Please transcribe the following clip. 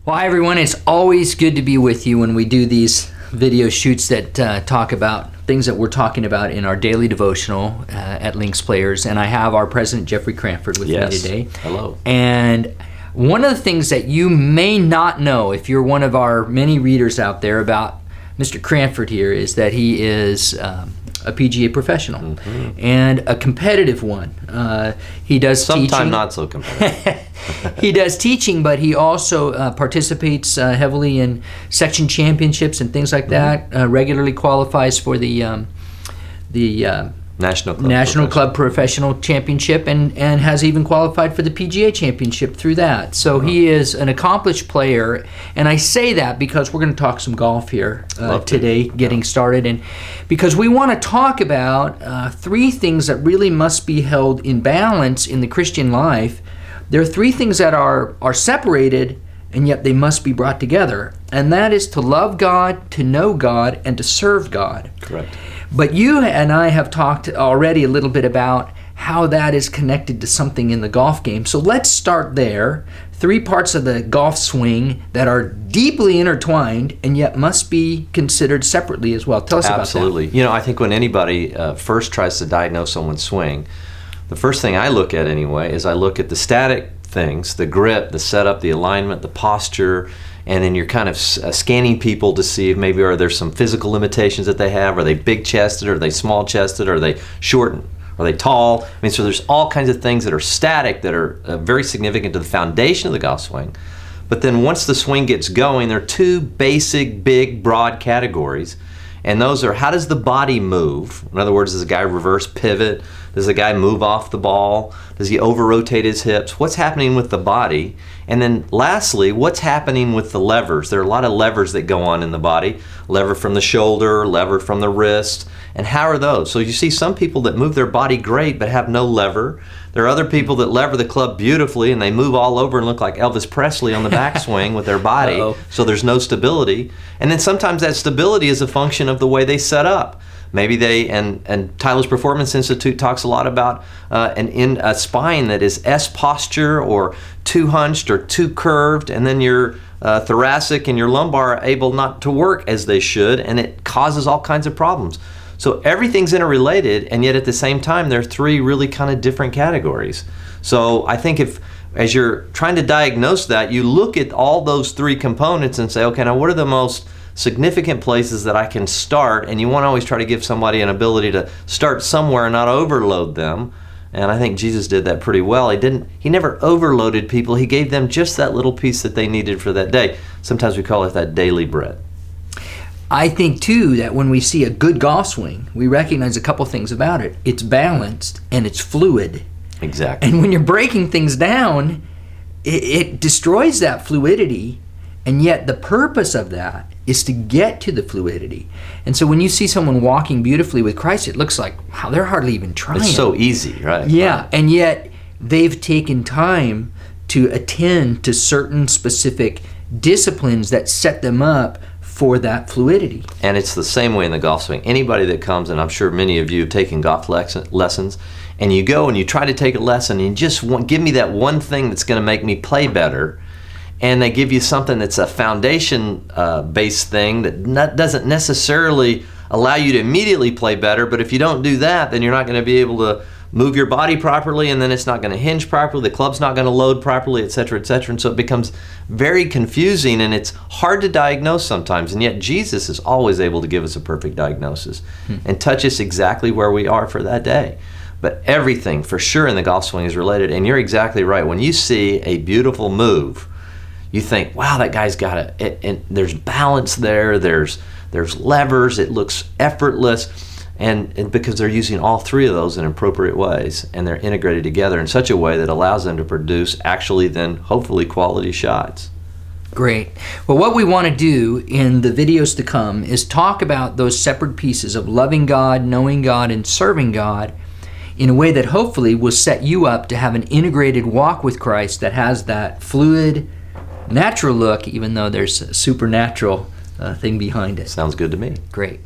Well, hi everyone, it's always good to be with you when we do these video shoots that talk about things that we're talking about in our daily devotional at Links Players. And I have our president, Jeff Cranford, with me today. Hello. And one of the things that you may not know, if you're one of our many readers out there about Mr. Cranford here, is that he is a PGA professional and a competitive one. He does sometimes teaching. Not so competitive. He does teaching, but he also participates heavily in section championships and things like that. Regularly qualifies for the National Club Professional Championship, and has even qualified for the PGA Championship through that. So he is an accomplished player, and I say that because we're going to talk some golf here today, getting started, and because we want to talk about three things that really must be held in balance in the Christian life. There are three things that are separated, and yet they must be brought together, and that is to love God, to know God, and to serve God. Correct. But you and I have talked already a little bit about how that is connected to something in the golf game. So let's start there. Three parts of the golf swing that are deeply intertwined and yet must be considered separately as well. Tell us about that. Absolutely. You know, I think when anybody first tries to diagnose someone's swing, the first thing I look at anyway is I look at the static things, the grip, the setup, the alignment, the posture, and then you're kind of scanning people to see if maybe are there some physical limitations that they have. Are they big-chested? Are they small-chested? Are they short? Are they tall? I mean, so there's all kinds of things that are static that are very significant to the foundation of the golf swing. But then once the swing gets going, there are two basic, big, broad categories. And those are, how does the body move? In other words, does a guy reverse pivot? Does a guy move off the ball? Does he over-rotate his hips? What's happening with the body? And then lastly, what's happening with the levers? There are a lot of levers that go on in the body. Lever from the shoulder, lever from the wrist. And how are those? So you see some people that move their body great but have no lever. There are other people that lever the club beautifully and they move all over and look like Elvis Presley on the backswing with their body. So there's no stability. And then sometimes that stability is a function of the way they set up. Maybe they, and Tyler's Performance Institute talks a lot about a spine that is S posture or too hunched or too curved, and then your thoracic and your lumbar are able not to work as they should, and it causes all kinds of problems. So everything's interrelated, and yet at the same time there are three really kind of different categories. So I think as you're trying to diagnose that, you look at all those three components and say, okay, now what are the most significant places that I can start? And you want to always try to give somebody an ability to start somewhere and not overload them. And I think Jesus did that pretty well. He never overloaded people. He gave them just that little piece that they needed for that day. Sometimes we call it that daily bread. I think too that when we see a good golf swing, we recognize a couple things about it. It's balanced and it's fluid. Exactly. And when you're breaking things down, it destroys that fluidity, and yet the purpose of that is to get to the fluidity. And so when you see someone walking beautifully with Christ, it looks like, wow, they're hardly even trying. It's so easy, right? Yeah, right. And yet they've taken time to attend to certain specific disciplines that set them up for that fluidity. And it's the same way in the golf swing. Anybody that comes, and I'm sure many of you have taken golf lessons, and you go and you try to take a lesson and you just give me that one thing that's going to make me play better, and they give you something that's a foundation based thing that doesn't necessarily allow you to immediately play better, but if you don't do that, then you're not going to be able to move your body properly, and then it's not going to hinge properly, the club's not going to load properly, etc., etc. And so it becomes very confusing, and it's hard to diagnose sometimes, and yet Jesus is always able to give us a perfect diagnosis and touch us exactly where we are for that day. But everything for sure in the golf swing is related, and you're exactly right. When you see a beautiful move, you think, wow, that guy's got it, and there's balance there, there's levers, it looks effortless. And because they're using all three of those in appropriate ways, and they're integrated together in such a way that allows them to produce actually then hopefully quality shots. Great. Well, what we want to do in the videos to come is talk about those separate pieces of loving God, knowing God, and serving God in a way that hopefully will set you up to have an integrated walk with Christ that has that fluid, natural look, even though there's a supernatural thing behind it. Sounds good to me. Great.